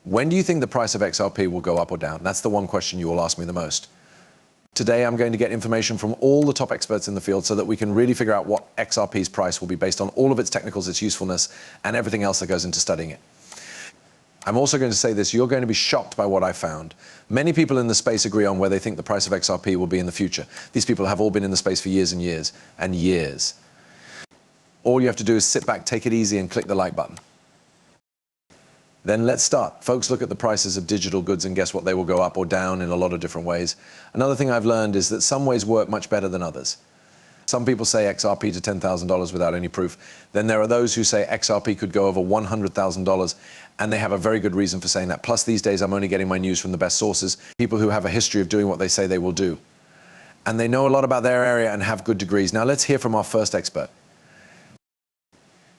When do you think the price of XRP will go up or down? That's the one question you will ask me the most. Today, I'm going to get information from all the top experts in the field so that we can really figure out what XRP's price will be based on all of its technicals, its usefulness, and everything else that goes into studying it. I'm also going to say this, you're going to be shocked by what I found. Many people in the space agree on where they think the price of XRP will be in the future. These people have all been in the space for years and years and years. All you have to do is sit back, take it easy, and click the like button. Then let's start. Folks look at the prices of digital goods and guess what, they will go up or down in a lot of different ways. Another thing I've learned is that some ways work much better than others. Some people say XRP to $10,000 without any proof. Then there are those who say XRP could go over $100,000, and they have a very good reason for saying that. Plus, these days, I'm only getting my news from the best sources, people who have a history of doing what they say they will do. And they know a lot about their area and have good degrees. Now, let's hear from our first expert.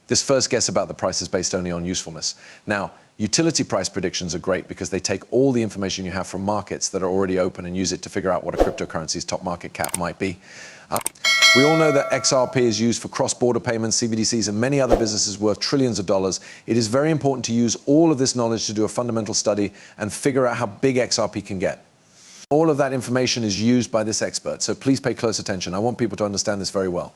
This first guess about the price is based only on usefulness. Now, utility price predictions are great because they take all the information you have from markets that are already open and use it to figure out what a cryptocurrency's top market cap might be. We all know that XRP is used for cross-border payments, CBDCs, and many other businesses worth trillions of dollars. It is very important to use all of this knowledge to do a fundamental study and figure out how big XRP can get. All of that information is used by this expert, so please pay close attention. I want people to understand this very well.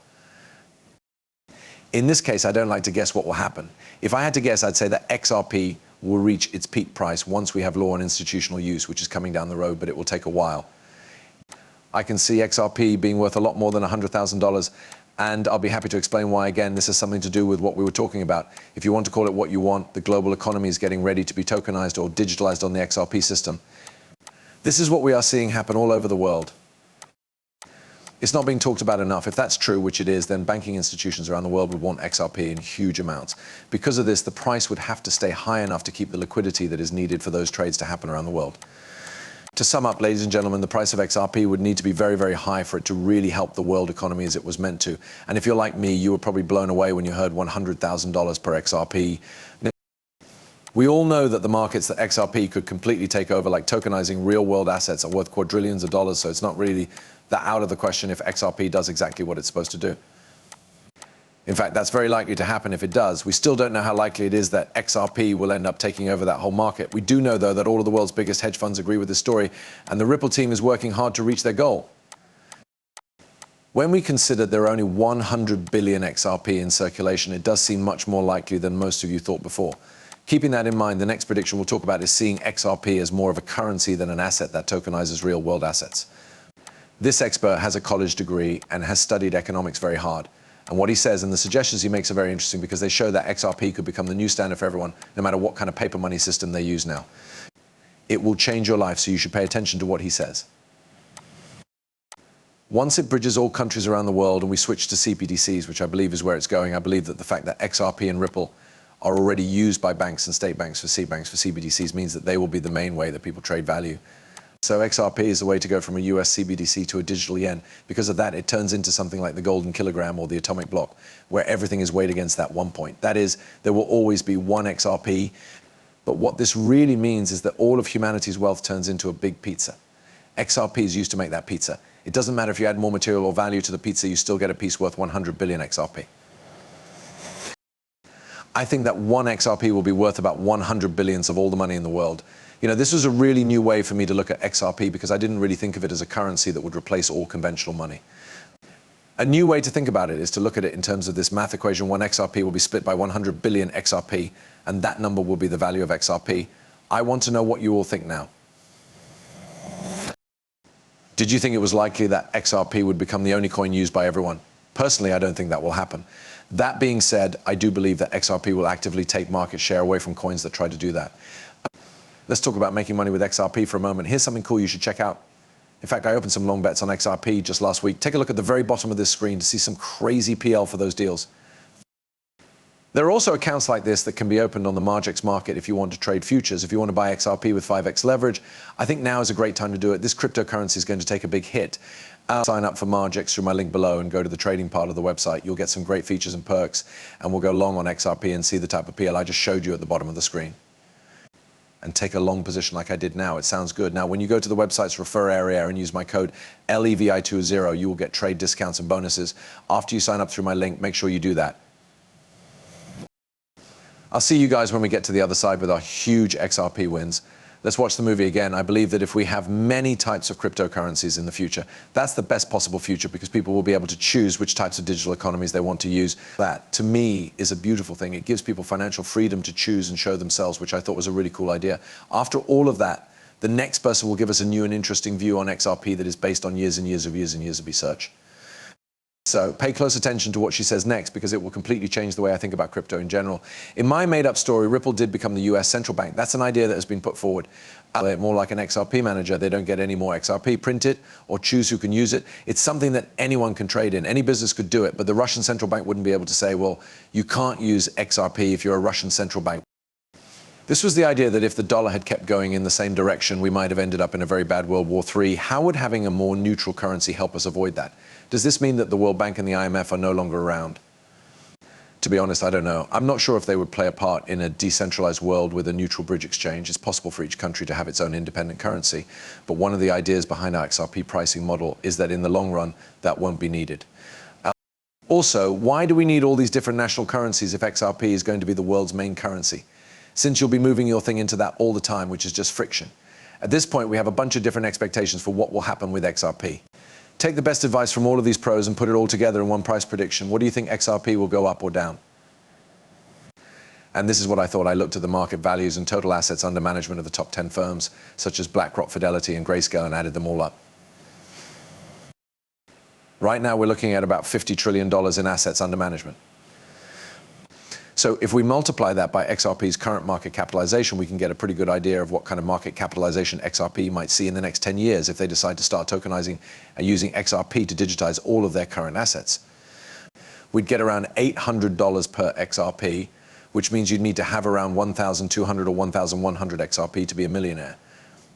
In this case, I don't like to guess what will happen. If I had to guess, I'd say that XRP will reach its peak price once we have law on institutional use, which is coming down the road, but it will take a while. I can see XRP being worth a lot more than $100,000, and I'll be happy to explain why. Again, this is something to do with what we were talking about. If you want to call it what you want, the global economy is getting ready to be tokenized or digitalized on the XRP system. This is what we are seeing happen all over the world. It's not being talked about enough. If that's true, which it is, then banking institutions around the world would want XRP in huge amounts. Because of this, the price would have to stay high enough to keep the liquidity that is needed for those trades to happen around the world. To sum up, ladies and gentlemen, the price of XRP would need to be very, very high for it to really help the world economy as it was meant to. And if you're like me, you were probably blown away when you heard $100,000 per XRP. We all know that the markets that XRP could completely take over, like tokenizing real-world assets, are worth quadrillions of dollars, so it's not really that out of the question if XRP does exactly what it's supposed to do. In fact, that's very likely to happen if it does. We still don't know how likely it is that XRP will end up taking over that whole market. We do know, though, that all of the world's biggest hedge funds agree with this story, and the Ripple team is working hard to reach their goal. When we consider there are only 100 billion XRP in circulation, it does seem much more likely than most of you thought before. Keeping that in mind, the next prediction we'll talk about is seeing XRP as more of a currency than an asset that tokenizes real-world assets. This expert has a college degree and has studied economics very hard. And what he says and the suggestions he makes are very interesting because they show that XRP could become the new standard for everyone, no matter what kind of paper money system they use now. It will change your life, so you should pay attention to what he says. Once it bridges all countries around the world and we switch to CBDCs, which I believe is where it's going, I believe that the fact that XRP and Ripple are already used by banks and state banks for CBDCs means that they will be the main way that people trade value. So XRP is the way to go from a US CBDC to a digital yen. Because of that, it turns into something like the golden kilogram or the atomic block, where everything is weighed against that one point. That is, there will always be one XRP. But what this really means is that all of humanity's wealth turns into a big pizza. XRP is used to make that pizza. It doesn't matter if you add more material or value to the pizza, you still get a piece worth 100 billion XRP. I think that one XRP will be worth about 100 billions of all the money in the world. You know, this was a really new way for me to look at XRP because I didn't really think of it as a currency that would replace all conventional money. A new way to think about it is to look at it in terms of this math equation. One XRP will be split by 100 billion XRP, and that number will be the value of XRP. I want to know what you all think now. Did you think it was likely that XRP would become the only coin used by everyone? Personally, I don't think that will happen. That being said, I do believe that XRP will actively take market share away from coins that try to do that. Let's talk about making money with XRP for a moment. Here's something cool you should check out. In fact, I opened some long bets on XRP just last week. Take a look at the very bottom of this screen to see some crazy PL for those deals. There are also accounts like this that can be opened on the Margex market if you want to trade futures. If you want to buy XRP with 5x leverage, I think now is a great time to do it. This cryptocurrency is going to take a big hit. Sign up for Margex through my link below and go to the trading part of the website. You'll get some great features and perks, and we'll go long on XRP and see the type of PL I just showed you at the bottom of the screen. And take a long position like I did now. It sounds good. Now, when you go to the website's refer area and use my code LEVI20, you will get trade discounts and bonuses. After you sign up through my link, make sure you do that. I'll see you guys when we get to the other side with our huge XRP wins. Let's watch the movie again. I believe that if we have many types of cryptocurrencies in the future, that's the best possible future because people will be able to choose which types of digital economies they want to use. That, to me, is a beautiful thing. It gives people financial freedom to choose and show themselves, which I thought was a really cool idea. After all of that, the next person will give us a new and interesting view on XRP that is based on years and years of research. So pay close attention to what she says next because it will completely change the way I think about crypto in general. In my made-up story, Ripple did become the US central bank. That's an idea that has been put forward. More like an XRP manager. They don't get any more XRP, print it, or choose who can use it. It's something that anyone can trade in. Any business could do it, but the Russian central bank wouldn't be able to say, well, you can't use XRP if you're a Russian central bank. This was the idea that if the dollar had kept going in the same direction, we might have ended up in a very bad World War III. How would having a more neutral currency help us avoid that? Does this mean that the World Bank and the IMF are no longer around? To be honest, I don't know. I'm not sure if they would play a part in a decentralized world with a neutral bridge exchange. It's possible for each country to have its own independent currency. But one of the ideas behind our XRP pricing model is that in the long run, that won't be needed. Also, why do we need all these different national currencies if XRP is going to be the world's main currency? Since you'll be moving your thing into that all the time, which is just friction. At this point, we have a bunch of different expectations for what will happen with XRP. Take the best advice from all of these pros and put it all together in one price prediction. What do you think XRP will go up or down? And this is what I thought. I looked at the market values and total assets under management of the top 10 firms, such as BlackRock, Fidelity, and Grayscale, and added them all up. Right now, we're looking at about $50 trillion in assets under management. So if we multiply that by XRP's current market capitalization, we can get a pretty good idea of what kind of market capitalization XRP might see in the next 10 years if they decide to start tokenizing and using XRP to digitize all of their current assets. We'd get around $800 per XRP, which means you'd need to have around 1,200 or 1,100 XRP to be a millionaire.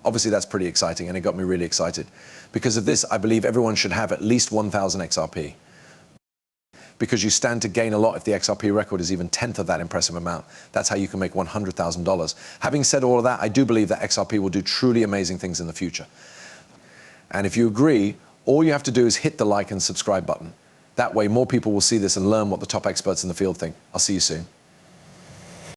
Obviously, that's pretty exciting, and it got me really excited. Because of this, I believe everyone should have at least 1,000 XRP. Because you stand to gain a lot if the XRP record is even 1/10 of that impressive amount. That's how you can make $100,000. Having said all of that, I do believe that XRP will do truly amazing things in the future. And if you agree, all you have to do is hit the like and subscribe button. That way, more people will see this and learn what the top experts in the field think. I'll see you soon.